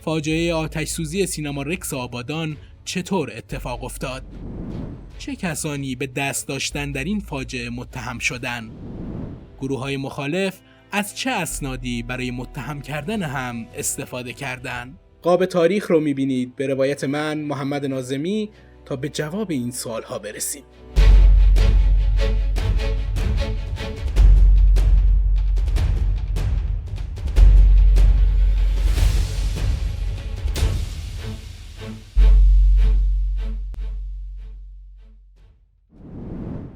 فاجعه آتش‌سوزی سینما رکس آبادان چطور اتفاق افتاد؟ چه کسانی به دست داشتن در این فاجعه متهم شدند؟ گروه‌های مخالف از چه اسنادی برای متهم کردن هم استفاده کردند؟ قاب تاریخ رو می‌بینید به روایت من محمد ناظمی تا به جواب این سوال‌ها برسیم.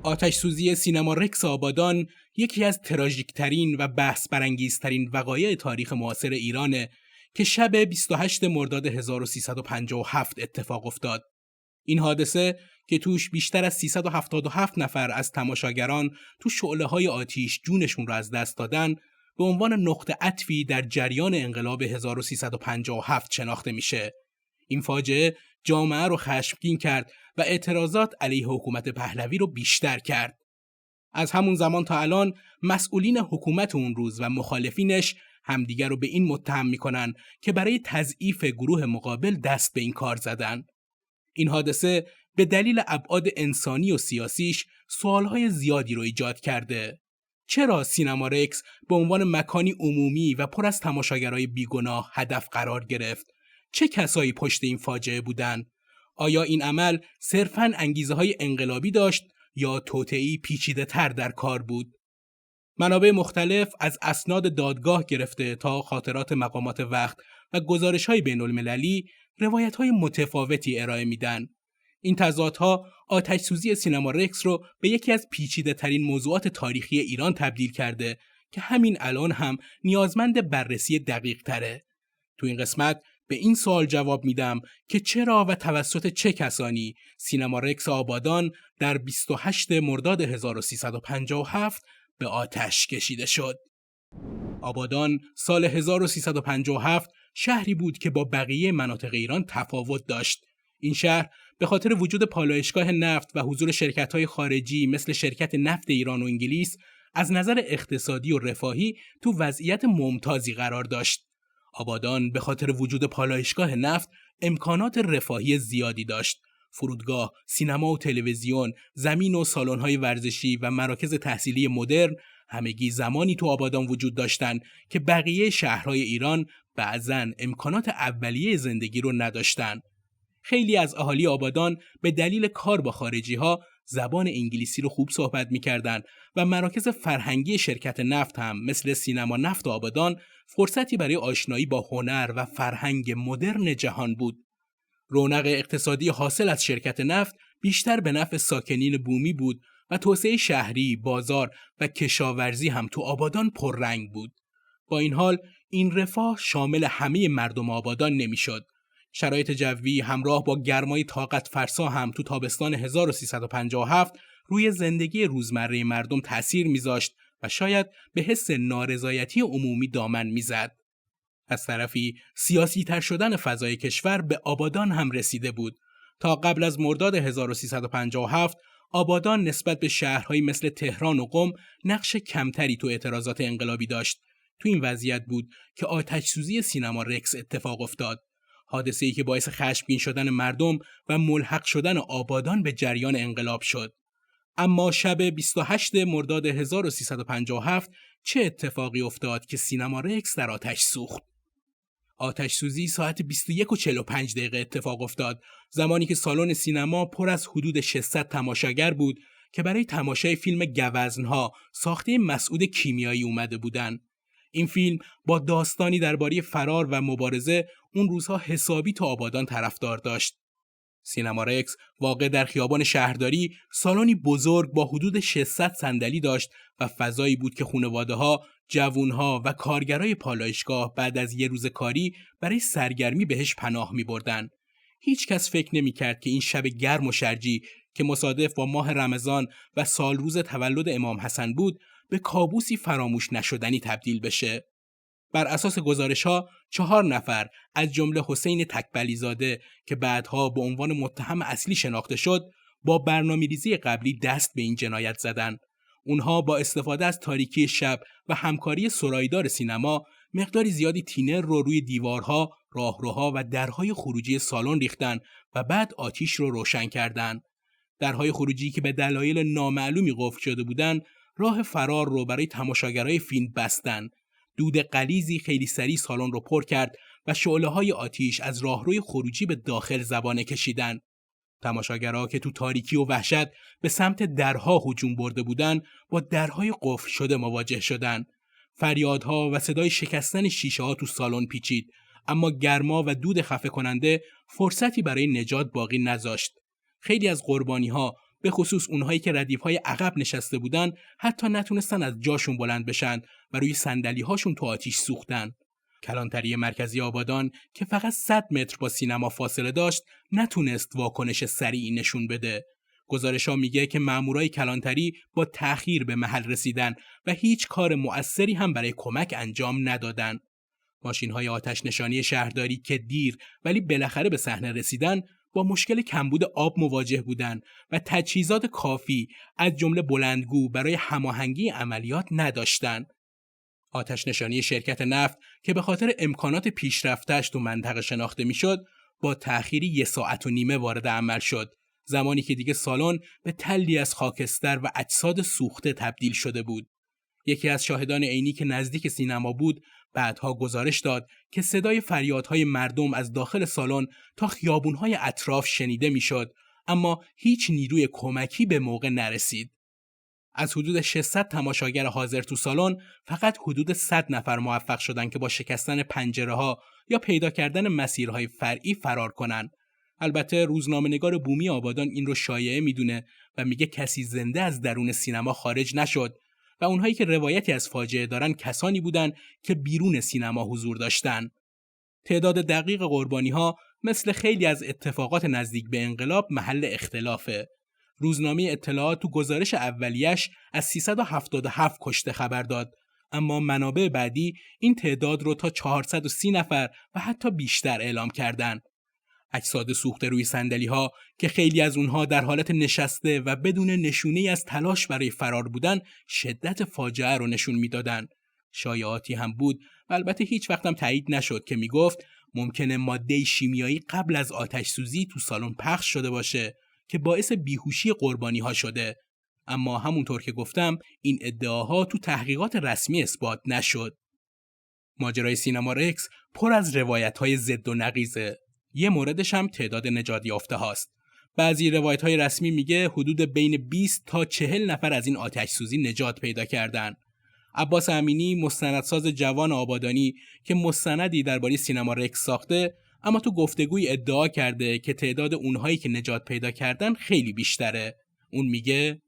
آتش‌سوزی سینما رکس آبادان یکی از تراژیک‌ترین و بحث برانگیزترین وقایع تاریخ معاصر ایرانه که شب 28 مرداد 1357 اتفاق افتاد. این حادثه که توش بیشتر از 377 نفر از تماشاگران تو شعله‌های آتش جونشون را از دست دادن، به عنوان نقطه عطفی در جریان انقلاب 1357 شناخته میشه. این فاجعه جامعه رو خشمگین کرد و اعتراضات علیه حکومت پهلوی رو بیشتر کرد. از همون زمان تا الان مسئولین حکومت اون روز و مخالفینش همدیگر رو به این متهم میکنن که برای تضعیف گروه مقابل دست به این کار زدن. این حادثه به دلیل ابعاد انسانی و سیاسیش سوالهای زیادی رو ایجاد کرده. چرا سینما رکس به عنوان مکانی عمومی و پر از تماشاگرای بیگناه هدف قرار گرفت؟ چه کسایی پشت این فاجعه بودن؟ آیا این عمل صرفاً انگیزه‌های انقلابی داشت یا توطئه‌ای پیچیده‌تر در کار بود؟ منابع مختلف از اسناد دادگاه گرفته تا خاطرات مقامات وقت و گزارش‌های بین‌المللی روایت‌های متفاوتی ارائه میدن. این تضادها آتش‌سوزی سینما رکس رو به یکی از پیچیده‌ترین موضوعات تاریخی ایران تبدیل کرده که همین الان هم نیازمند بررسی دقیق‌تره. تو این قسمت به این سوال جواب میدم که چرا و توسط چه کسانی سینما رکس آبادان در 28 مرداد 1357 به آتش کشیده شد. آبادان سال 1357 شهری بود که با بقیه مناطق ایران تفاوت داشت. این شهر به خاطر وجود پالایشگاه نفت و حضور شرکت‌های خارجی مثل شرکت نفت ایران و انگلیس از نظر اقتصادی و رفاهی تو وضعیت ممتازی قرار داشت. آبادان به خاطر وجود پالایشگاه نفت امکانات رفاهی زیادی داشت. فرودگاه، سینما و تلویزیون، زمین و سالن‌های ورزشی و مراکز تحصیلی مدرن همگی زمانی تو آبادان وجود داشتند که بقیه شهرهای ایران بعضاً امکانات اولیه زندگی رو نداشتند. خیلی از اهالی آبادان به دلیل کار با خارجی‌ها زبان انگلیسی رو خوب صحبت می‌کردند و مراکز فرهنگی شرکت نفت هم مثل سینما نفت آبادان فرصتی برای آشنایی با هنر و فرهنگ مدرن جهان بود. رونق اقتصادی حاصل از شرکت نفت بیشتر به نفع ساکنین بومی بود و توسعه شهری، بازار و کشاورزی هم تو آبادان پررنگ بود. با این حال این رفاه شامل همه مردم آبادان نمیشد. شرایط جوی همراه با گرمای طاقت فرسا هم تو تابستان 1357 روی زندگی روزمره مردم تأثیر میذاشت و شاید به حس نارضایتی عمومی دامن میزد. از طرفی سیاسی تر شدن فضای کشور به آبادان هم رسیده بود. تا قبل از مرداد 1357 آبادان نسبت به شهرهایی مثل تهران و قم نقش کمتری تو اعتراضات انقلابی داشت. تو این وضعیت بود که آتش‌سوزی سینما رکس اتفاق افتاد. حادثه‌ای که باعث خشمگین شدن مردم و ملحق شدن آبادان به جریان انقلاب شد. اما شب 28 مرداد 1357 چه اتفاقی افتاد که سینما رکس در آتش سوخت؟ آتش‌سوزی ساعت 21:45 اتفاق افتاد، زمانی که سالن سینما پر از حدود 600 تماشاگر بود که برای تماشای فیلم گوزن‌ها ساخته مسعود کیمیایی اومده بودند. این فیلم با داستانی درباره فرار و مبارزه اون روزها حسابی تو آبادان طرفدار داشت. سینما رکس واقع در خیابان شهرداری سالنی بزرگ با حدود 600 صندلی داشت و فضایی بود که خانواده‌ها، جوانها و کارگرای پالایشگاه بعد از یه روز کاری برای سرگرمی بهش پناه می‌بردن. هیچ کس فکر نمی‌کرد که این شب گرم و شرجی که مصادف با ماه رمضان و سال روز تولد امام حسن بود، به کابوسی فراموش نشدنی تبدیل بشه. بر اساس گزارش‌ها 4 نفر از جمله حسین تکبلی‌زاده که بعدها به عنوان متهم اصلی شناخته شد، با برنامه‌ریزی قبلی دست به این جنایت زدند. اونها با استفاده از تاریکی شب و همکاری سرایدار سینما مقداری زیادی تینر رو روی دیوارها، راهروها و درهای خروجی سالن ریختن و بعد آتیش رو روشن کردن. درهای خروجی که به دلایل نامعلومی قفل شده بودن، راه فرار رو برای تماشاگرای فیلم بستن. دود غلیظی خیلی سریع سالن رو پر کرد و شعله‌های آتیش از راهروی خروجی به داخل زبانه کشیدن. تماشاگرها که تو تاریکی و وحشت به سمت درها هجوم برده بودن، با درهای قفل شده مواجه شدن. فریادها و صدای شکستن شیشه‌ها تو سالن پیچید، اما گرما و دود خفه کننده فرصتی برای نجات باقی نذاشت. خیلی از قربانی‌ها، به خصوص اونهایی که ردیف‌های عقب نشسته بودن، حتی نتونستن از جاشون بلند بشن و روی صندلی‌هاشون تو آتیش سوختن. کلانتری مرکزی آبادان که فقط 100 متر با سینما فاصله داشت، نتونست واکنش سریعی نشون بده. گزارش‌ها میگه که مامورای کلانتری با تأخیر به محل رسیدن و هیچ کار مؤثری هم برای کمک انجام ندادن. ماشین‌های آتش نشانی شهرداری که دیر ولی بالاخره به صحنه رسیدن، با مشکل کمبود آب مواجه بودند و تجهیزات کافی از جمله بلندگو برای هماهنگی عملیات نداشتند. آتش نشانی شرکت نفت که به خاطر امکانات پیشرفتش تو منطقه شناخته میشد، با تأخیری 1.5 ساعت وارد عمل شد، زمانی که دیگه سالن به تلی از خاکستر و اجساد سوخته تبدیل شده بود. یکی از شاهدان عینی که نزدیک سینما بود بعدها گزارش داد که صدای فریادهای مردم از داخل سالن تا خیابونهای اطراف شنیده میشد، اما هیچ نیروی کمکی به موقع نرسید. از حدود 600 تماشاگر حاضر تو سالن، فقط حدود 100 نفر موفق شدند که با شکستن پنجره‌ها یا پیدا کردن مسیرهای فرعی فرار کنن. البته روزنامه‌نگار بومی آبادان این رو شایعه میدونه و میگه کسی زنده از درون سینما خارج نشد و اونهایی که روایتی از فاجعه دارن کسانی بودن که بیرون سینما حضور داشتن. تعداد دقیق قربانی‌ها مثل خیلی از اتفاقات نزدیک به انقلاب محل اختلافه. روزنامه اطلاعات تو گزارش اولیش از 377 کشته خبر داد، اما منابع بعدی این تعداد رو تا 430 نفر و حتی بیشتر اعلام کردند. اجساد سوخته روی صندلی‌ها که خیلی از اونها در حالت نشسته و بدون نشونه‌ای از تلاش برای فرار بودن، شدت فاجعه رو نشون میدادن. شایعاتی هم بود و البته هیچ وقتم تایید نشد که میگفت ممکنه ماده شیمیایی قبل از آتش سوزی تو سالن پخش شده باشه که باعث بیهوشی قربانی‌ها شده، اما همونطور که گفتم این ادعاها تو تحقیقات رسمی اثبات نشد. ماجرای سینما رکس پر از روایت‌های ضد و نقیضه. یه موردش هم تعداد نجات یافته هاست. بعضی روایت‌های رسمی میگه حدود بین 20 تا 40 نفر از این آتش سوزی نجات پیدا کردن. عباس امینی، مستندساز جوان آبادانی که مستندی درباره سینما رکس ساخته، اما تو گفتگوی ادعا کرده که تعداد اونهایی که نجات پیدا کردن خیلی بیشتره. اون میگه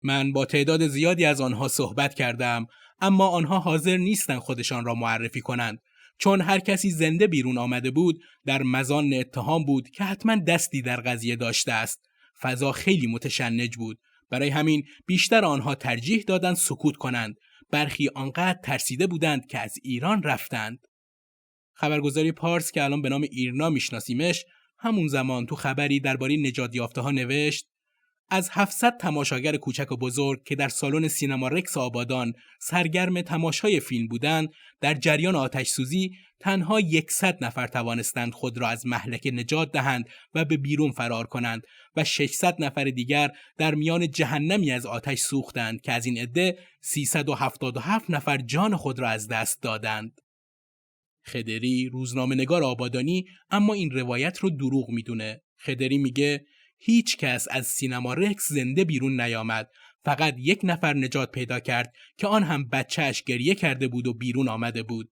من با تعداد زیادی از آنها صحبت کردم، اما آنها حاضر نیستن خودشان را معرفی کنند، چون هر کسی زنده بیرون آمده بود در مزان اتهام بود که حتما دستی در قضیه داشته است. فضا خیلی متشنج بود، برای همین بیشتر آنها ترجیح دادند سکوت کنند. برخی آنقدر ترسیده بودند که از ایران رفتند. خبرگزاری پارس که الان به نام ایرنا میشناسیمش، همون زمان تو خبری درباره نجات یافته ها نوشت از 700 تماشاگر کوچک و بزرگ که در سالن سینما رکس آبادان سرگرم تماشای فیلم بودند، در جریان آتش سوزی تنها 100 نفر توانستند خود را از مهلک نجات دهند و به بیرون فرار کنند و 600 نفر دیگر در میان جهنمی از آتش سوختند که از این عده 377 نفر جان خود را از دست دادند. خدری، روزنامه‌نگار آبادانی، اما این روایت رو دروغ میدونه. خدری میگه هیچ کس از سینما رکس زنده بیرون نیامد، فقط 1 نفر نجات پیدا کرد که آن هم بچهش گریه کرده بود و بیرون آمده بود.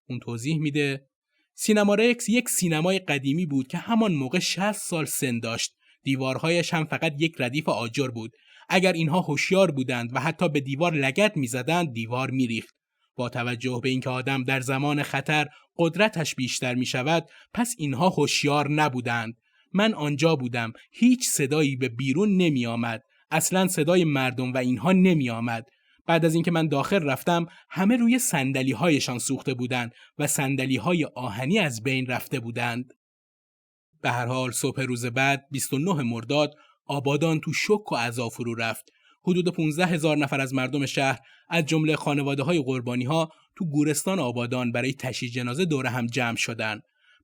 اون توضیح میده سینما رکس یک سینمای قدیمی بود که همان موقع 60 سال سن داشت. دیوارهایش هم فقط یک ردیف آجر بود. اگر اینها هوشیار بودند و حتی به دیوار لگد میزدند، دیوار میریخت. با توجه به اینکه آدم در زمان خطر قدرتش بیشتر می شود، پس اینها هوشیار نبودند. من آنجا بودم، هیچ صدایی به بیرون نمی آمد. اصلا صدای مردم و اینها نمی آمد. بعد از اینکه من داخل رفتم، همه روی صندلی هایشان سوخته بودند و صندلی های آهنی از بین رفته بودند. به هر حال صبح روز بعد 29 مرداد آبادان تو شک و عزا فرو رفت. حدود 15,000 نفر از مردم شهر از جمله خانواده‌های قربانی‌ها تو گورستان آبادان برای تشییع جنازه دور هم جمع شدن.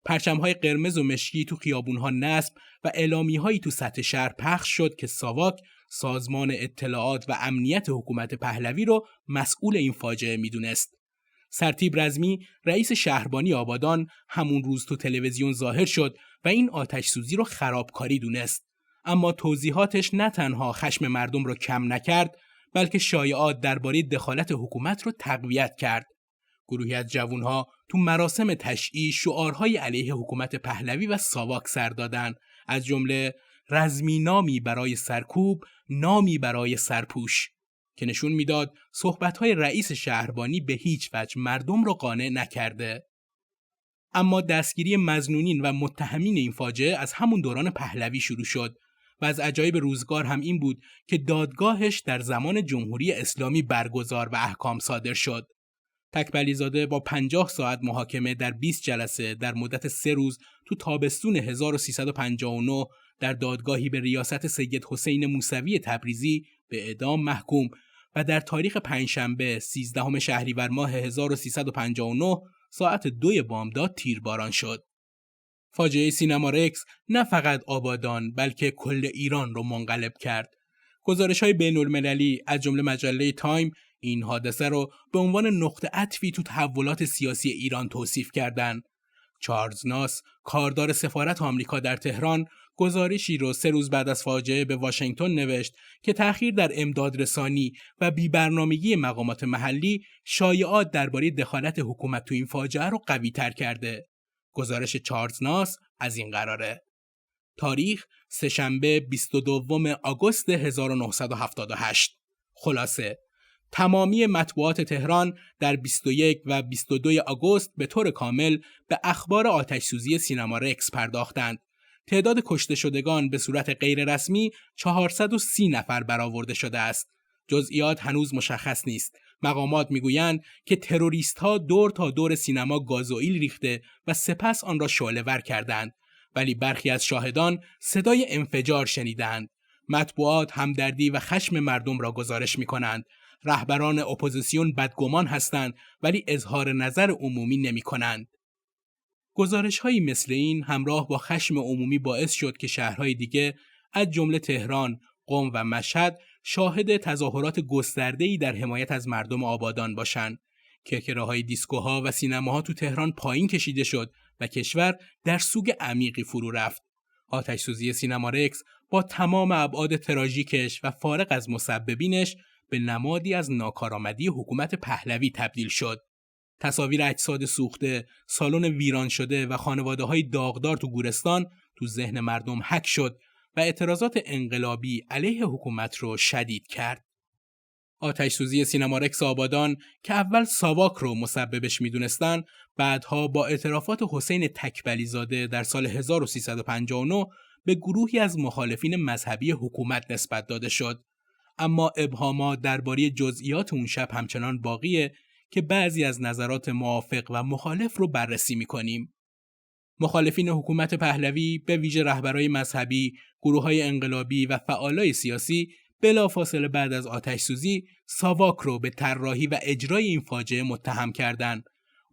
پرچم‌های قرمز و مشکی تو خیابون‌ها نصب و اعلامیه‌هایی تو سطح شهر پخش شد که ساواک سازمان اطلاعات و امنیت حکومت پهلوی رو مسئول این فاجعه میدونست. سرتیپ رزمی رئیس شهربانی آبادان همون روز تو تلویزیون ظاهر شد و این آتش‌سوزی رو خرابکاری دونست. اما توضیحاتش نه تنها خشم مردم رو کم نکرد، بلکه شایعات درباره دخالت حکومت رو تقویت کرد. گروهی از جوانها تو مراسم تشییع شعارهای علیه حکومت پهلوی و ساواک سر دادن، از جمله رزمی نامی برای سرکوب، نامی برای سرپوش، که نشون میداد صحبت‌های رئیس شهربانی به هیچ وجه مردم رو قانع نکرده. اما دستگیری مظنونین و متهمین این فاجعه از همون دوران پهلوی شروع شد و از عجایب روزگار هم این بود که دادگاهش در زمان جمهوری اسلامی برگزار و احکام صادر شد. تکبلی زاده با 50 ساعت محاکمه در 20 جلسه در مدت 3 روز تو تابستون 1359 در دادگاهی به ریاست سید حسین موسوی تبریزی به اعدام محکوم و در تاریخ پنجشنبه 13 شهریور ماه 1359 ساعت 2 بامداد تیرباران شد. فاجعه سینما رکس نه فقط آبادان بلکه کل ایران رو منقلب کرد. گزارش‌های بین‌المللی از جمله مجله تایم این حادثه رو به عنوان نقطه عطفی تو تحولات سیاسی ایران توصیف کردند. چارلز ناس، کاردار سفارت آمریکا در تهران، گزارشی رو 3 روز بعد از فاجعه به واشنگتن نوشت که تأخیر در امدادرسانی و بی‌برنامگی مقامات محلی شایعات درباره دخالت حکومت تو این فاجعه رو قوی‌تر کرده. گزارش چارلز ناس از این قراره: تاریخ سه‌شنبه 22 آگوست 1978. خلاصه تمامی مطبوعات تهران در 21 و 22 آگوست به طور کامل به اخبار آتش‌سوزی سینما رکس پرداختند. تعداد کشته شدگان به صورت غیر رسمی 430 نفر برآورده شده است. جزئیات هنوز مشخص نیست. مقامات میگویند که تروریست‌ها دور تا دور سینما گازوئیل ریخته و سپس آن را شعله‌ور کردند، ولی برخی از شاهدان صدای انفجار شنیدند. مطبوعات همدردی و خشم مردم را گزارش می‌کنند. رهبران اپوزیسیون بدگمان هستند ولی اظهار نظر عمومی نمی‌کنند. گزارش‌هایی مثل این همراه با خشم عمومی باعث شد که شهرهای دیگه از جمله تهران، قم و مشهد شاهد تظاهرات گسترده‌ای در حمایت از مردم آبادان باشند. کرکره‌های دیسکوها و سینماها تو تهران پایین کشیده شد و کشور در سوگ عمیقی فرو رفت. آتش‌سوزی سینما رکس با تمام ابعاد تراژیکش و فارغ از مسببینش به نمادی از ناکارآمدی حکومت پهلوی تبدیل شد. تصاویر اجساد سوخته، سالن ویران شده و خانواده‌های داغدار تو گورستان تو ذهن مردم حک شد و اعتراضات انقلابی علیه حکومت رو شدید کرد. آتش‌سوزی سینما رکس آبادان که اول ساواک رو مسببش میدونستن، بعدها با اعترافات حسین تکبلی زاده در سال 1359 به گروهی از مخالفین مذهبی حکومت نسبت داده شد. اما ابهامات درباره جزئیات اون شب همچنان باقیه که بعضی از نظرات موافق و مخالف رو بررسی می‌کنیم. مخالفین حکومت پهلوی به ویژه رهبرای مذهبی، گروه‌های انقلابی و فعالای سیاسی بلافاصله بعد از آتش‌سوزی ساواک رو به طراحی و اجرای این فاجعه متهم کردند.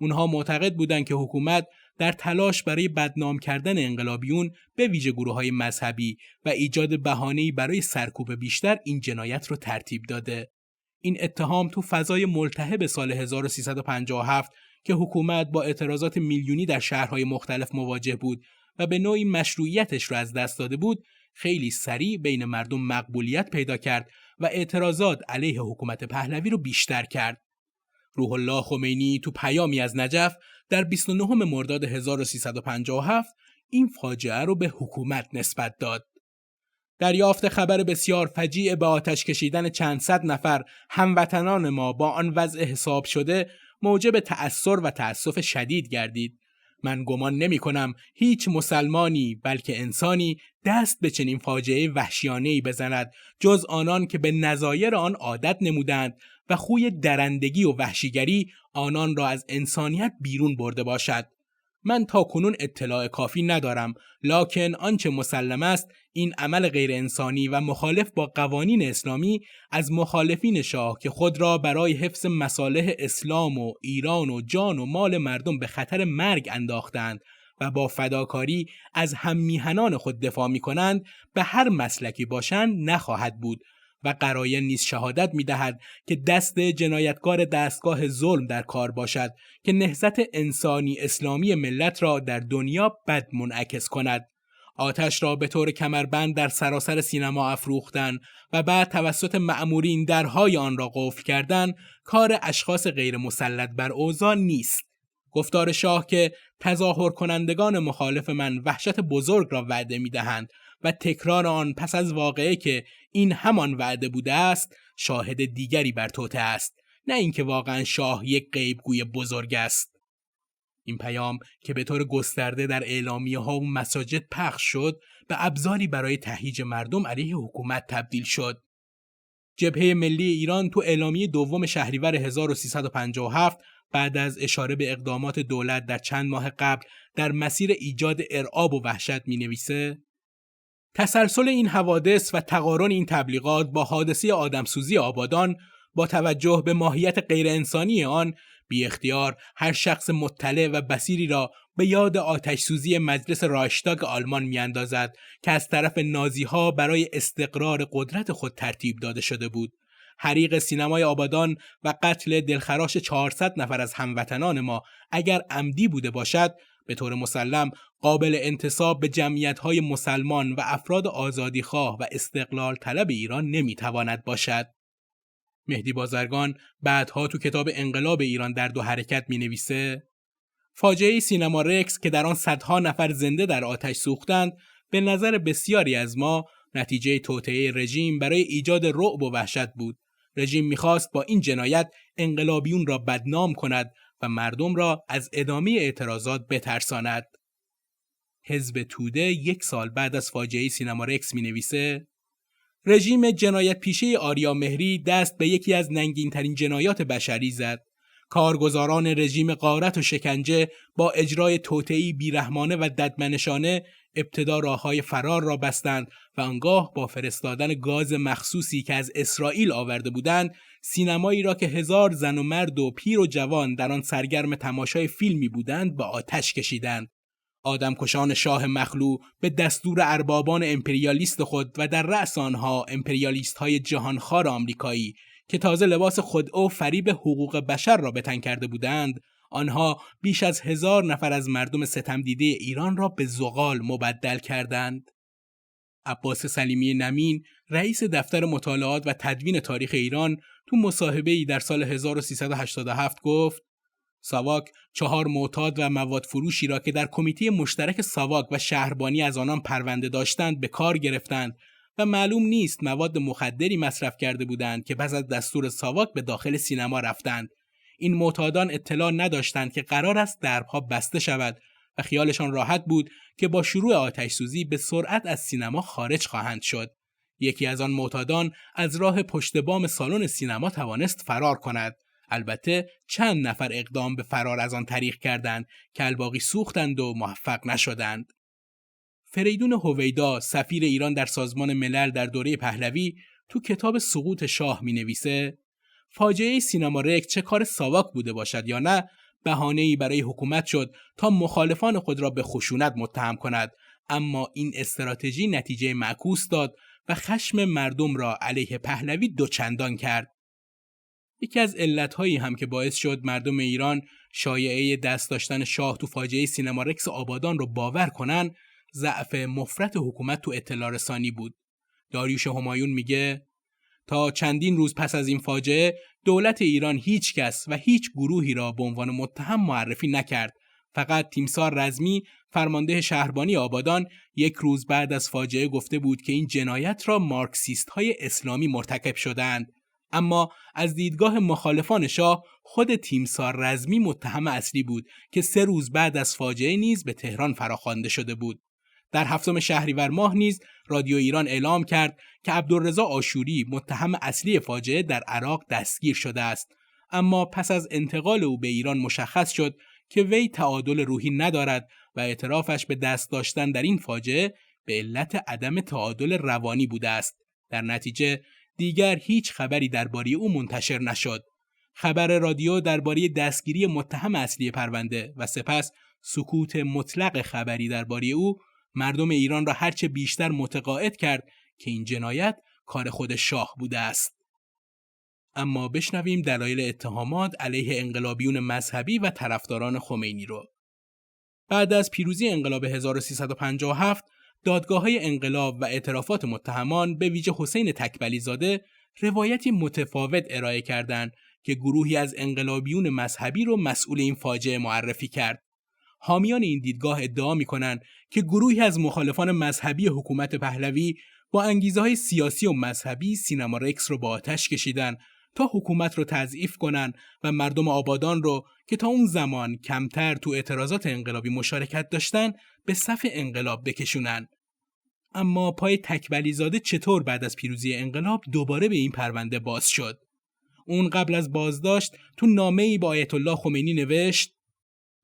اونها معتقد بودند که حکومت در تلاش برای بدنام کردن انقلابیون به ویژه گروه‌های مذهبی و ایجاد بهانه‌ای برای سرکوب بیشتر این جنایت رو ترتیب داده. این اتهام تو فضای ملتهب سال 1357 که حکومت با اعتراضات میلیونی در شهرهای مختلف مواجه بود و به نوعی مشروعیتش رو از دست داده بود، خیلی سریع بین مردم مقبولیت پیدا کرد و اعتراضات علیه حکومت پهلوی رو بیشتر کرد. روح الله خمینی تو پیامی از نجف در 29 مرداد 1357 این فاجعه رو به حکومت نسبت داد. دریافت خبر بسیار فجیع به آتش کشیدن چند صد نفر هموطنان ما با آن وضع حساب شده موجب تأثر و تأسف شدید گردید. من گمان نمی کنم هیچ مسلمانی بلکه انسانی دست به چنین فاجعه وحشیانه‌ای بزند جز آنان که به نظایر آن عادت نمودند و خوی درندگی و وحشیگری آنان را از انسانیت بیرون برده باشد. من تا کنون اطلاع کافی ندارم، لکن آنچه مسلم است این عمل غیر انسانی و مخالف با قوانین اسلامی از مخالفین شاه که خود را برای حفظ مصالح اسلام و ایران و جان و مال مردم به خطر مرگ انداختند و با فداکاری از هم میهنان خود دفاع می کنند به هر مسلکی باشند نخواهد بود و قراین نیز شهادت می دهد که دست جنایتکار دستگاه ظلم در کار باشد که نهضت انسانی اسلامی ملت را در دنیا بد منعکس کند. آتش را به طور کمربند در سراسر سینما افروختن و بعد توسط مأمورین درهای آن را قفل کردن کار اشخاص غیر مسلط بر اوضاع نیست. گفتار شاه که تظاهر کنندگان مخالف من وحشت بزرگ را وعده می دهند و تکرار آن پس از واقعه که این همان وعده بوده است شاهد دیگری بر توطئه است، نه اینکه واقعا شاه یک غیبگوی بزرگ است. این پیام که به طور گسترده در اعلامیه‌ها و مساجد پخش شد به ابزاری برای تهییج مردم علیه حکومت تبدیل شد. جبهه ملی ایران تو اعلامیه دوم شهریور 1357 بعد از اشاره به اقدامات دولت در چند ماه قبل در مسیر ایجاد ارعاب و وحشت می‌نویسه: تسلسل این حوادث و تقارن این تبلیغات با حادثه آدمسوزی آبادان با توجه به ماهیت غیر انسانی آن بی اختیار هر شخص مطلع و بصیری را به یاد آتش‌سوزی مجلس رایشتاگ آلمان میاندازد که از طرف نازی‌ها برای استقرار قدرت خود ترتیب داده شده بود. حریق سینمای آبادان و قتل دلخراش 400 نفر از هموطنان ما اگر عمدی بوده باشد به طور مسلم قابل انتساب به جمعیت‌های مسلمان و افراد آزادیخواه و استقلال طلب ایران نمیتواند باشد. مهدی بازرگان بعدها تو کتاب انقلاب ایران در دو حرکت می‌نویسه: فاجعه سینما رکس که در آن صدها نفر زنده در آتش سوختند به نظر بسیاری از ما نتیجه توطئه رژیم برای ایجاد رعب و وحشت بود. رژیم می‌خواست با این جنایت انقلابیون را بدنام کند و مردم را از ادامه اعتراضات بترساند. حزب توده 1 سال بعد از فاجعه سینما رکس می‌نویسه: رژیم جنایت پیشه آریا مهری دست به یکی از ننگین‌ترین جنایات بشری زد. کارگزاران رژیم غارت و شکنجه با اجرای توطئه‌ای بیرحمانه و ددمنشانه ابتدا راه‌های فرار را بستند و آنگاه با فرستادن گاز مخصوصی که از اسرائیل آورده بودند سینمایی را که 1000 زن و مرد و پیر و جوان در آن سرگرم تماشای فیلمی بودند به آتش کشیدند. آدمکشان شاه مخلوع به دستور اربابان امپریالیست خود و در رأس آنها امپریالیست‌های جهانخوار آمریکایی که تازه لباس خدعه و فریب حقوق بشر را به تن کرده بودند، آنها بیش از 1000 نفر از مردم ستمدیده ایران را به زغال مبدل کردند. عباس سلیمی نمین، رئیس دفتر مطالعات و تدوین تاریخ ایران، تو مصاحبه‌ای در سال 1387 گفت: ساواک 4 معتاد و مواد فروشی را که در کمیته مشترک ساواک و شهربانی از آنان پرونده داشتند به کار گرفتند و معلوم نیست مواد مخدری مصرف کرده بودند که پس از دستور ساواک به داخل سینما رفتند. این معتادان اطلاع نداشتند که قرار است درها بسته شود و خیالشان راحت بود که با شروع آتش‌سوزی به سرعت از سینما خارج خواهند شد. یکی از آن معتادان از راه پشت بام سالن سینما توانست فرار کند. البته چند نفر اقدام به فرار از آن طریق کردند که الباقی سوختند و موفق نشدند. فریدون هویدا، سفیر ایران در سازمان ملل در دوره پهلوی، تو کتاب سقوط شاه می‌نویسه: فاجعه سینما رکس چه کار ساواک بوده باشد یا نه، بهانه‌ای برای حکومت شد تا مخالفان خود را به خشونت متهم کند، اما این استراتژی نتیجه معکوس داد و خشم مردم را علیه پهلوی دوچندان کرد. یکی از علت‌هایی هم که باعث شد مردم ایران شایعه دست داشتن شاه تو فاجعه سینما رکس آبادان رو باور کنن، ضعف مفرط حکومت تو اطلاع رسانی بود. داریوش همایون میگه: تا چندین روز پس از این فاجعه دولت ایران هیچ کس و هیچ گروهی را به عنوان متهم معرفی نکرد. فقط تیمسار رزمی، فرمانده شهربانی آبادان، 1 روز بعد از فاجعه گفته بود که این جنایت را مارکسیست‌های اسلامی مرتکب شدند. اما از دیدگاه مخالفان شاه خود تیمسار رزمی متهم اصلی بود که 3 روز بعد از فاجعه نیز به تهران فراخوانده شده بود. در 7 شهریور ماه نیز رادیو ایران اعلام کرد که عبدالرضا آشوری متهم اصلی فاجعه در عراق دستگیر شده است، اما پس از انتقال او به ایران مشخص شد که وی تعادل روحی ندارد و اعترافش به دست داشتن در این فاجعه به علت عدم تعادل روانی بوده است. در نتیجه دیگر هیچ خبری درباره او منتشر نشد. خبر رادیو درباره دستگیری متهم اصلی پرونده و سپس سکوت مطلق خبری درباره او مردم ایران را هرچه بیشتر متقاعد کرد که این جنایت کار خود شاه بوده است. اما بشنویم دلایل اتهامات علیه انقلابیون مذهبی و طرفداران خمینی رو. بعد از پیروزی انقلاب 1357 دادگاه‌های انقلاب و اعترافات متهمان به ویژه حسین تکبلی زاده روایتی متفاوت ارائه کردند که گروهی از انقلابیون مذهبی رو مسئول این فاجعه معرفی کرد. حامیان این دیدگاه ادعا می‌کنند که گروهی از مخالفان مذهبی حکومت پهلوی با انگیزه‌های سیاسی و مذهبی سینما رکس رو با آتش کشیدن تا حکومت رو تضعیف کنن و مردم آبادان رو که تا اون زمان کمتر تو اعتراضات انقلابی مشارکت داشتن به صف انقلاب بکشونن. اما پای تکبلی زاده چطور بعد از پیروزی انقلاب دوباره به این پرونده باز شد؟ اون قبل از بازداشت تو نامه‌ای با آیت الله خمینی نوشت: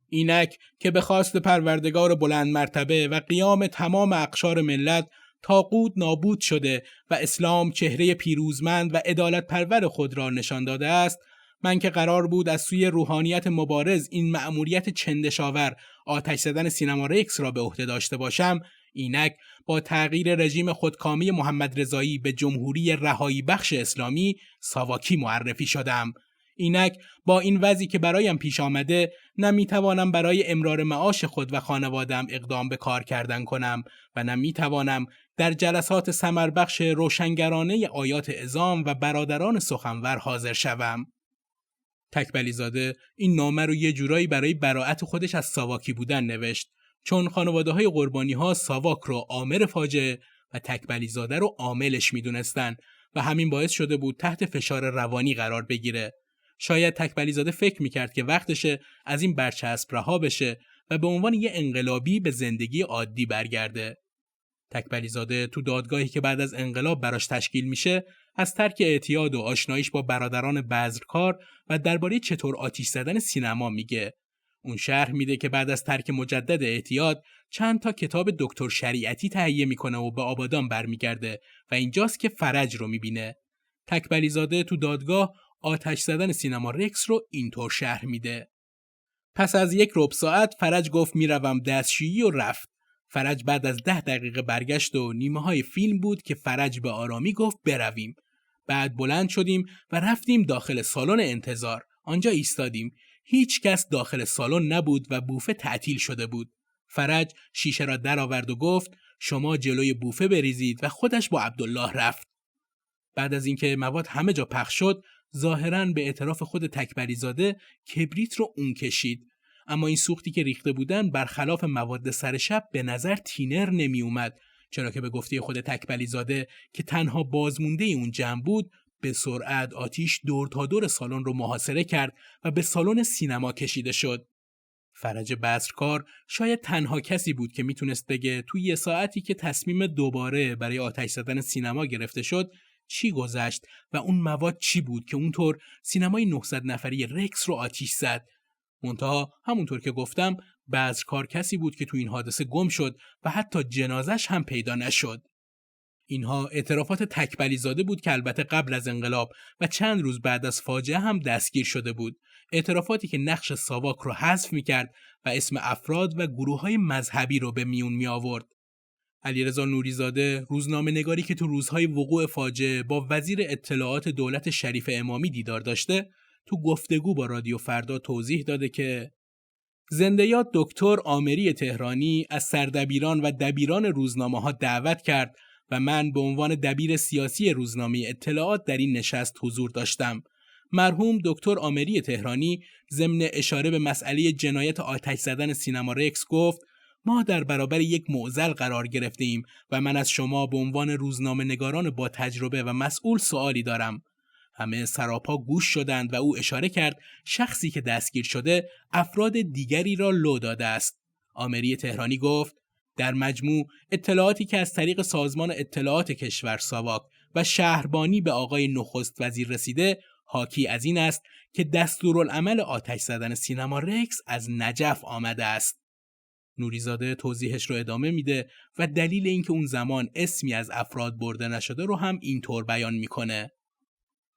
اینک که به خواست پروردگار بلند مرتبه و قیام تمام اقشار ملت طاغوت نابود شده و اسلام چهره پیروزمند و عدالت پرور خود را نشان داده است، من که قرار بود از سوی روحانیت مبارز این مأموریت چندشاور آتش زدن سینما رکس را به عهده داشته باشم، اینک با تغییر رژیم خودکامی محمد رضایی به جمهوری رهایی بخش اسلامی ساواکی معرفی شدم. اینک با این وضعی که برایم پیش آمده نمیتوانم برای امرار معاش خود و خانوادم اقدام به کار کردن کنم و نمیتوانم در جلسات ثمربخش روشنگرانه آیات اعظام و برادران سخنور حاضر شوم. تکبلی زاده این نامه رو یه جورایی برای براءت خودش از ساواکی بودن نوشت، چون خانواده‌های قربانی‌ها ساواک رو عامل فاجعه و تکبلی زاده رو عاملش میدونستن و همین باعث شده بود تحت فشار روانی قرار بگیره. شاید تکبلی زاده فکر میکرد که وقتشه از این برچسب رها بشه و به عنوان یه انقلابی به زندگی عادی برگرده. تکبلی زاده تو دادگاهی که بعد از انقلاب براش تشکیل میشه از ترک اعتیاد و آشناییش با برادران بذرکار و درباره چطور آتش زدن سینما میگه. اون شرح میده که بعد از ترک مجدد اعتیاد چند تا کتاب دکتر شریعتی تهیه میکنه و به آبادان برمیگرده و اینجاست که فرج رو میبینه. تکبلی زاده تو دادگاه آتش زدن سینما رکس رو اینطور شرح میده: پس از 1 ربع ساعت فرج گفت میروم دستشویی و رفت. فرج بعد از 10 دقیقه برگشت و نیمه های فیلم بود که فرج به آرامی گفت برویم. بعد بلند شدیم و رفتیم داخل سالن انتظار. آنجا ایستادیم. هیچ کس داخل سالن نبود و بوفه تعطیل شده بود. فرج شیشه را درآورد و گفت شما جلوی بوفه بریزید و خودش با عبدالله رفت. بعد از اینکه مواد همه جا پخش شد، ظاهراً به اعتراف خود تکبری زاده کبریت رو اون کشید، اما این سوختی که ریخته بودن برخلاف مواد سر شب به نظر تینر نمی اومد، چرا که به گفته خود تکبلی زاده که تنها بازمونده اون جمع بود به سرعت آتیش دور تا دور سالن رو محاصره کرد و به سالن سینما کشیده شد. فرج بذرکار شاید تنها کسی بود که میتونست بگه توی 1 ساعتی که تصمیم دوباره برای آتش زدن سینما گرفته شد چی گذشت و اون مواد چی بود که اونطور سینمای 900 نفری رکس رو آتیش زد. منتها همونطور که گفتم بذرکار کسی بود که تو این حادثه گم شد و حتی جنازش هم پیدا نشد. اینها اعترافات تکبلی زاده بود که البته قبل از انقلاب و چند روز بعد از فاجعه هم دستگیر شده بود. اعترافاتی که نقش ساواک رو حذف می‌کرد و اسم افراد و گروه‌های مذهبی رو به میون می آورد. علیرضا نوری‌زاده، روزنامه‌نگاری که تو روزهای وقوع فاجعه با وزیر اطلاعات دولت شریف امامی دیدار داشته، تو گفتگو با رادیو فردا توضیح داده که زنده یاد دکتر آمری تهرانی از سردبیران و دبیران روزنامه‌ها دعوت کرد و من به عنوان دبیر سیاسی روزنامه اطلاعات در این نشست حضور داشتم. مرحوم دکتر آمری تهرانی ضمن اشاره به مسئله جنایت آتش زدن سینما رکس گفت ما در برابر یک معضل قرار گرفتیم و من از شما به عنوان روزنامه‌نگاران با تجربه و مسئول سوالی دارم. همه سراپا گوش شدند و او اشاره کرد شخصی که دستگیر شده افراد دیگری را لو داده است. آمری تهرانی گفت در مجموع اطلاعاتی که از طریق سازمان اطلاعات کشور ساواک و شهربانی به آقای نخست وزیر رسیده حاکی از این است که دستورالعمل آتش زدن سینما رکس از نجف آمده است. نوریزاده توضیحش رو ادامه میده و دلیل اینکه اون زمان اسمی از افراد برده نشده رو هم اینطور بیان میکنه.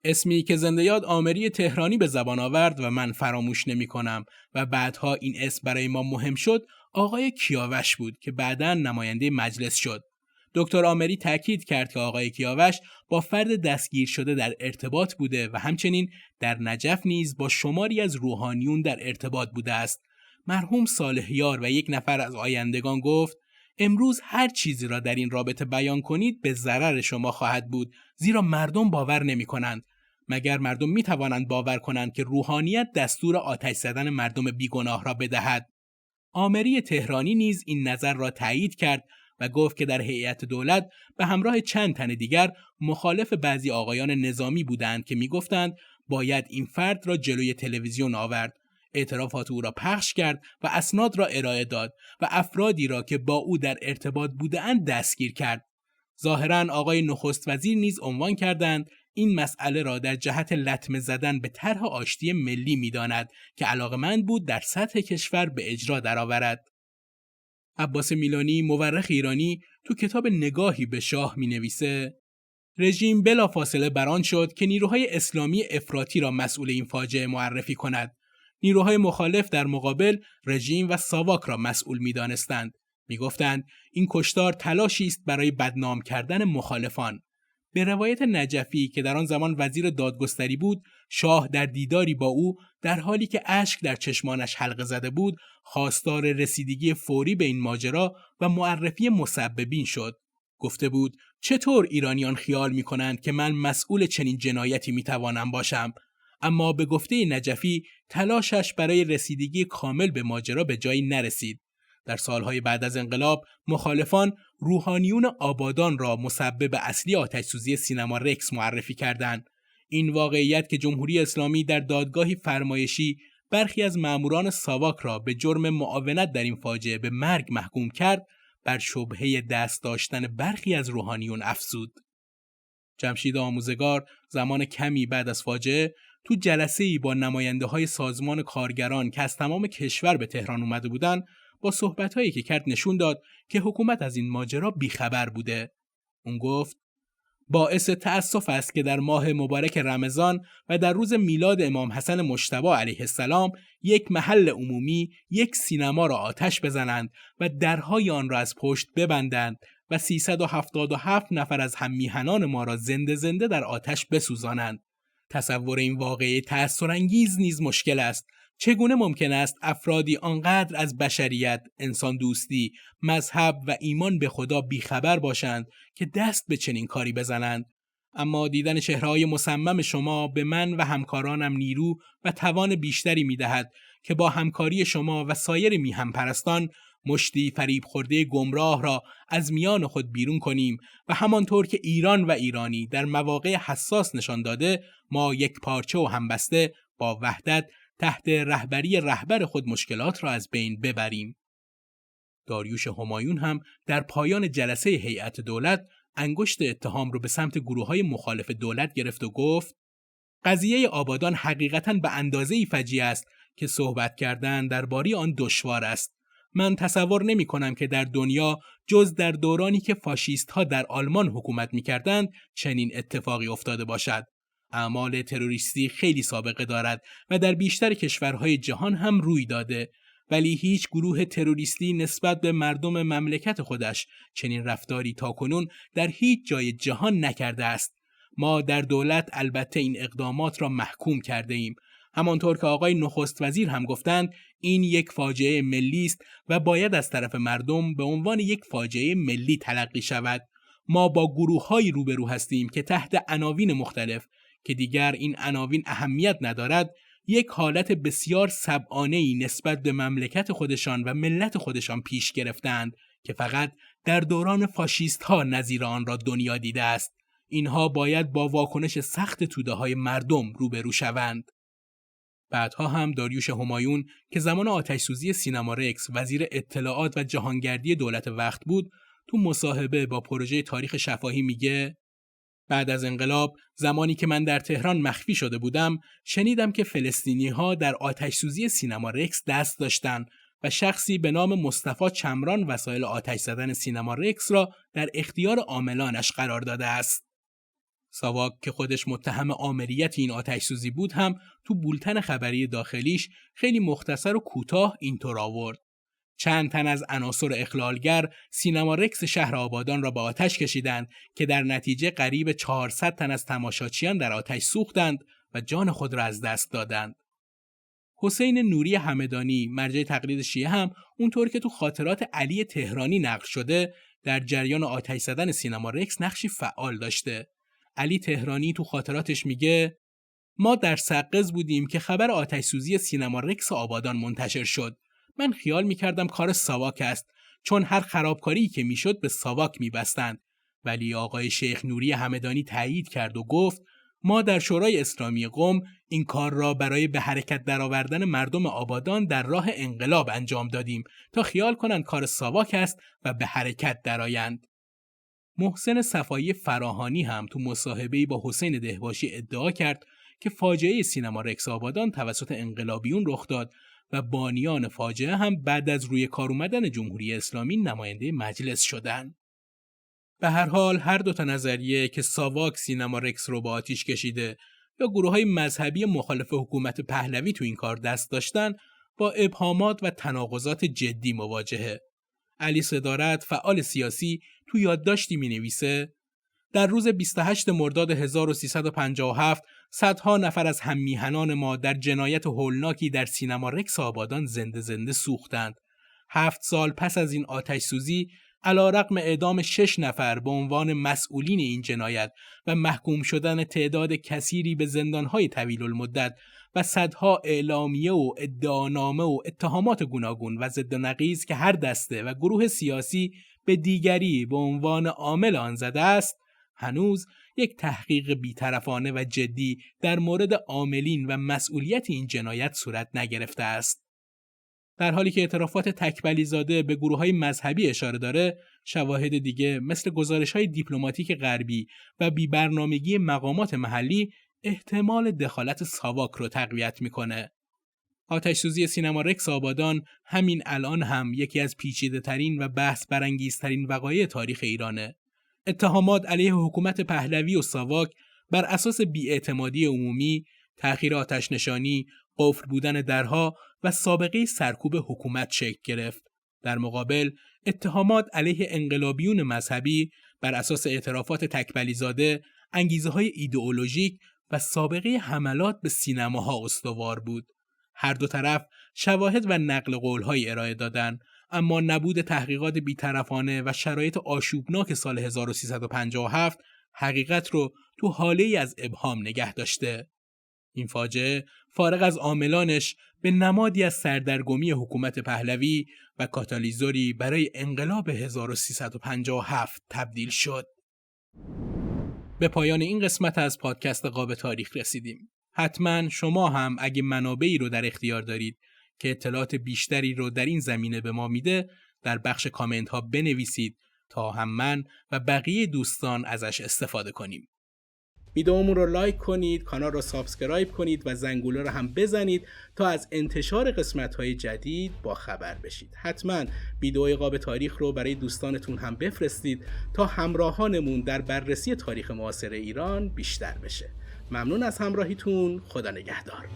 اسمی که زنده یاد آمری تهرانی به زبان آورد و من فراموش نمی کنم و بعدها این اسم برای ما مهم شد، آقای کیاوش بود که بعداً نماینده مجلس شد. دکتر آمری تاکید کرد که آقای کیاوش با فرد دستگیر شده در ارتباط بوده و همچنین در نجف نیز با شماری از روحانیون در ارتباط بوده است. مرحوم صالح یار و یک نفر از آیندگان گفت: امروز هر چیزی را در این رابطه بیان کنید به ضرر شما خواهد بود، زیرا مردم باور نمی کنند. مگر مردم می توانند باور کنند که روحانیت دستور آتش زدن مردم بیگناه را بدهد؟ آمری تهرانی نیز این نظر را تایید کرد و گفت که در هیئت دولت به همراه چند تن دیگر مخالف بعضی آقایان نظامی بودند که می گفتند باید این فرد را جلوی تلویزیون آورد. اعترافات او را پخش کرد و اسناد را ارائه داد و افرادی را که با او در ارتباط بودند دستگیر کرد. ظاهراً آقای نخست وزیر نیز عنوان کردند این مسئله را در جهت لطمه زدن به طرح آشتی ملی می‌داند که علاقمند بود در سطح کشور به اجرا درآورد. عباس میلانی مورخ ایرانی تو کتاب نگاهی به شاه می‌نویسه: رژیم بلافاصله بران شد که نیروهای اسلامی افراطی را مسئول این فاجعه معرفی کند. نیروهای مخالف در مقابل رژیم و ساواک را مسئول می‌دانستند. می‌گفتند این کشتار تلاشی است برای بدنام کردن مخالفان. به روایت نجفی که در آن زمان وزیر دادگستری بود، شاه در دیداری با او در حالی که اشک در چشمانش حلقه زده بود، خواستار رسیدگی فوری به این ماجرا و معرفی مسببین شد. گفته بود: چطور ایرانیان خیال می‌کنند که من مسئول چنین جنایتی می‌توانم باشم؟ اما به گفته نجفی تلاشش برای رسیدگی کامل به ماجرا به جایی نرسید. در سالهای بعد از انقلاب مخالفان روحانیون آبادان را مسبب اصلی آتش‌سوزی سینما رکس معرفی کردند. این واقعیت که جمهوری اسلامی در دادگاهی فرمایشی برخی از ماموران ساواک را به جرم معاونت در این فاجعه به مرگ محکوم کرد، بر شبهه دست داشتن برخی از روحانیون افزود. جمشید آموزگار زمان کمی بعد از فاجعه تو جلسه‌ای با نماینده‌های سازمان کارگران که از تمام کشور به تهران اومده بودند، با صحبت‌هایی که کرد نشون داد که حکومت از این ماجرا بیخبر بوده. اون گفت: باعث تأسف است که در ماه مبارک رمضان و در روز میلاد امام حسن مجتبی علیه السلام یک محل عمومی یک سینما را آتش بزنند و درهای آن را از پشت ببندند و 377 نفر از هم میهنان ما را زنده زنده در آتش بسوزانند. تصور این واقعه تأثیرانگیز نیز مشکل است. چگونه ممکن است افرادی آنقدر از بشریت، انسان دوستی، مذهب و ایمان به خدا بیخبر باشند که دست به چنین کاری بزنند؟ اما دیدن چهره‌های مصمم شما به من و همکارانم نیرو و توان بیشتری می‌دهد که با همکاری شما و سایر میهم پرستان مشتی فریب خورده گمراه را از میان خود بیرون کنیم و همانطور که ایران و ایرانی در مواقع حساس نشان داده، ما یک پارچه و همبسته با وحدت تحت رهبری رهبر خود مشکلات را از بین ببریم. داریوش همایون هم در پایان جلسه هیئت دولت انگشت اتهام رو به سمت گروه‌های مخالف دولت گرفت و گفت: قضیه آبادان حقیقتاً به اندازه‌ای فجیع است که صحبت کردن درباره آن دشوار است. من تصور نمی‌کنم که در دنیا جز در دورانی که فاشیست‌ها در آلمان حکومت می‌کردند چنین اتفاقی افتاده باشد. اعمال تروریستی خیلی سابقه دارد و در بیشتر کشورهای جهان هم روی داده، ولی هیچ گروه تروریستی نسبت به مردم مملکت خودش چنین رفتاری تاکنون در هیچ جای جهان نکرده است. ما در دولت البته این اقدامات را محکوم کرده ایم. همانطور که آقای نخست وزیر هم گفتند، این یک فاجعه ملی است و باید از طرف مردم به عنوان یک فاجعه ملی تلقی شود. ما با گروه‌هایی روبرو هستیم که تحت عناوین مختلف که دیگر این عناوین اهمیت ندارد، یک حالت بسیار سبعانه‌ای نسبت به مملکت خودشان و ملت خودشان پیش گرفتند که فقط در دوران فاشیست‌ها نظیر آن را دنیا دیده است. اینها باید با واکنش سخت توده‌های مردم روبرو شوند. بعدها هم داریوش همایون که زمان آتش‌سوزی سینما رکس وزیر اطلاعات و جهانگردی دولت وقت بود، تو مصاحبه با پروژه تاریخ شفاهی میگه: بعد از انقلاب، زمانی که من در تهران مخفی شده بودم، شنیدم که فلسطینی‌ها در آتش‌سوزی سینما رکس دست داشتن و شخصی به نام مصطفی چمران وسایل آتش زدن سینما رکس را در اختیار عاملانش قرار داده است. ساواک که خودش متهم آمریت این آتش‌سوزی بود هم تو بولتن خبری داخلیش خیلی مختصر و کوتاه اینطور آورد: چند تن از عناصر اخلالگر سینما رکس شهر آبادان را به آتش کشیدند که در نتیجه قریب 400 تن از تماشاچیان در آتش سوختند و جان خود را از دست دادند. حسین نوری همدانی، مرجع تقلید شیعه، هم اونطور که تو خاطرات علی تهرانی نقل شده در جریان آتش زدن سینما رکس نقشی فعال داشته. علی تهرانی تو خاطراتش میگه: ما در سقز بودیم که خبر آتش سوزی سینما رکس آبادان منتشر شد. من خیال میکردم کار ساواک است، چون هر خرابکاری که میشد به ساواک میبستند، ولی آقای شیخ نوری همدانی تایید کرد و گفت ما در شورای اسلامی قم این کار را برای به حرکت درآوردن مردم آبادان در راه انقلاب انجام دادیم تا خیال کنند کار ساواک است و به حرکت درآیند. محسن صفایی فراهانی هم تو مصاحبه‌ای با حسین دهباشی ادعا کرد که فاجعه سینما رکس آبادان توسط انقلابیون رخ داد و بانیان فاجعه هم بعد از روی کار اومدن جمهوری اسلامی نماینده مجلس شدند. به هر حال هر دو تا نظریه که ساواک سینما رکس رو با آتیش کشیده یا گروه‌های مذهبی مخالف حکومت پهلوی تو این کار دست داشتن، با ابهامات و تناقضات جدی مواجهه. علی صدارت، فعال سیاسی، تو یادداشتی می‌نویسه: در روز 28 مرداد 1357 صدها نفر از هممیهنان ما در جنایت هولناکی در سینما رکس آبادان زنده سوختند. 7 سال پس از این آتش سوزی، علیرغم اعدام 6 نفر به عنوان مسئولین این جنایت و محکوم شدن تعداد کثیری به زندانهای طویل المدت و صدها اعلامیه و ادعانامه و اتهامات گوناگون و ضد و نقیض که هر دسته و گروه سیاسی به دیگری به عنوان عامل آن زده است، هنوز یک تحقیق بی‌طرفانه و جدی در مورد عاملین و مسئولیت این جنایت صورت نگرفته است. در حالی که اعترافات تکبلی زاده به گروه‌های مذهبی اشاره داره، شواهد دیگه مثل گزارش‌های دیپلماتیک غربی و بی‌برنامگی مقامات محلی احتمال دخالت ساواک رو تقویت میکنه. آتش‌سوزی سینما رکس آبادان همین الان هم یکی از پیچیده‌ترین و بحث برانگیزترین وقایع تاریخ ایرانه. اتهامات علیه حکومت پهلوی و ساواک بر اساس بی‌اعتمادی عمومی، تأخیر آتش‌نشانی، قفل بودن درها و سابقه سرکوب حکومت شکل گرفت. در مقابل، اتهامات علیه انقلابیون مذهبی بر اساس اعترافات تکبلی زاده، انگیزه‌های ایدئولوژیک و سابقه حملات به سینماها استوار بود. هر دو طرف شواهد و نقل قول‌های ارائه دادند، اما نبود تحقیقات بی‌طرفانه و شرایط آشوبناک سال 1357 حقیقت رو تو حاله‌ای از ابهام نگه داشته. این فاجعه فارغ از عاملانش به نمادی از سردرگمی حکومت پهلوی و کاتالیزوری برای انقلاب 1357 تبدیل شد. به پایان این قسمت از پادکست قاب تاریخ رسیدیم. حتما شما هم اگه منابعی رو در اختیار دارید که اطلاعات بیشتری رو در این زمینه به ما میده، در بخش کامنت ها بنویسید تا هم من و بقیه دوستان ازش استفاده کنیم. ویدئومون رو لایک کنید، کانال رو سابسکرایب کنید و زنگوله رو هم بزنید تا از انتشار قسمت‌های جدید با خبر بشید. حتما ویدئوی قاب تاریخ رو برای دوستانتون هم بفرستید تا همراهانمون در بررسی تاریخ معاصر ایران بیشتر بشه. ممنون از همراهیتون. خدا نگهدار.